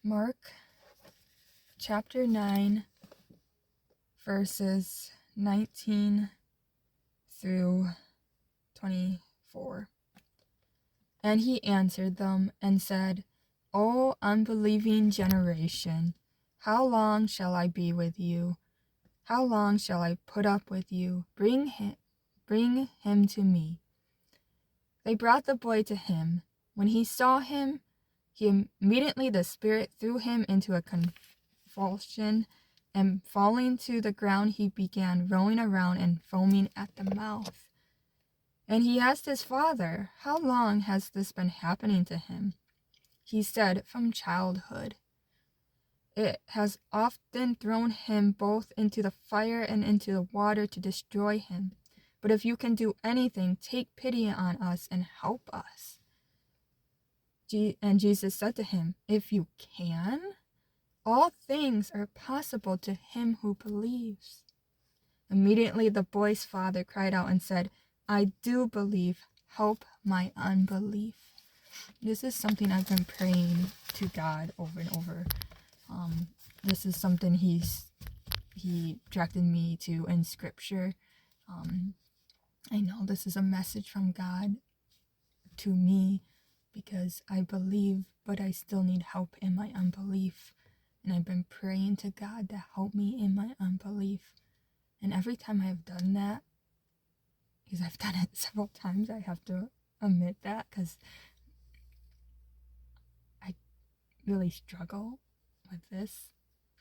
Mark chapter 9, verses 19 through 24. And he answered them and said, O unbelieving generation, how long shall I be with you? How long shall I put up with you? Bring him to me. They brought the boy to him. When he saw him, immediately the spirit threw him into a convulsion, and falling to the ground, he began rolling around and foaming at the mouth. And he asked his father, How long has this been happening to him? He said, From childhood. It has often thrown him both into the fire and into the water to destroy him. But if you can do anything, take pity on us and help us. And Jesus said to him, If you can, all things are possible to him who believes. Immediately the boy's father cried out and said, I do believe, help my unbelief. This is something I've been praying to God over and over. This is something he directed me to in scripture. I know this is a message from God to me because I believe, but I still need help in my unbelief. And I've been praying to God to help me in my unbelief. And every time I've done that, because I've done it several times, I have to admit that, because I really struggle with this.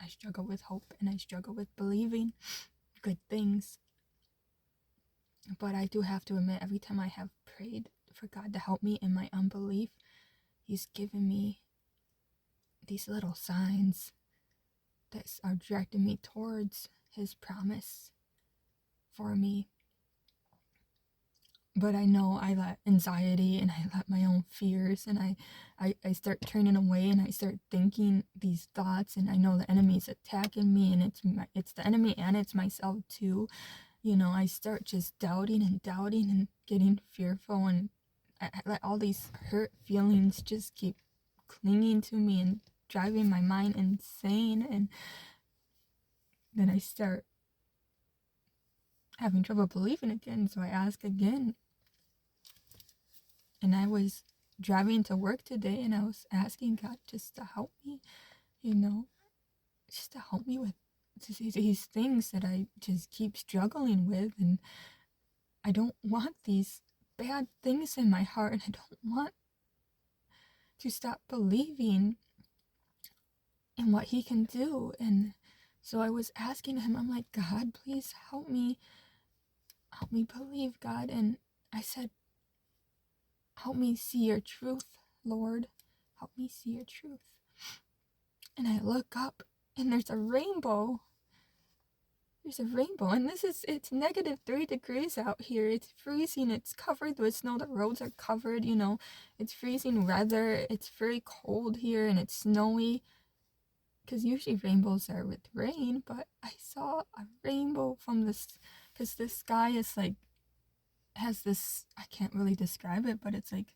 I struggle with hope, and I struggle with believing good things. But I do have to admit, every time I have prayed for God to help me in my unbelief, He's given me these little signs that are directing me towards His promise for me. But I know I let anxiety and I let my own fears, and I start turning away, and I start thinking these thoughts, and I know the enemy's attacking me, and it's the enemy and it's myself too. You know, I start just doubting and getting fearful, and I let all these hurt feelings just keep clinging to me and driving my mind insane. And then I start having trouble believing again, so I ask again. And I was driving to work today, and I was asking God just to help me, just to help me with these things that I just keep struggling with. And I don't want these bad things in my heart, and I don't want to stop believing in what He can do. And so I was asking Him, I'm like, God, please help me believe, God. And I said, help me see your truth, Lord. Help me see your truth. And I look up, and there's a rainbow. There's a rainbow, and it's -3 degrees out here. It's freezing. It's covered with snow. The roads are covered, It's freezing weather. It's very cold here, and it's snowy. Because usually rainbows are with rain, but I saw a rainbow from this, because the sky is like, has this, I can't really describe it, but it's like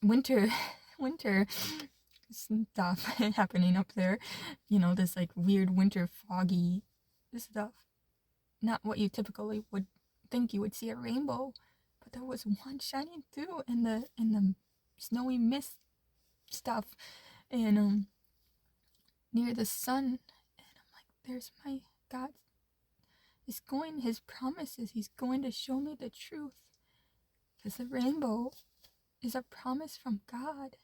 winter stuff happening up there. This like weird winter foggy stuff. Not what you typically would think you would see a rainbow, but there was one shining through in the snowy mist stuff, and near the sun. And I'm like, there's my God. His promises, He's going to show me the truth. Because the rainbow is a promise from God.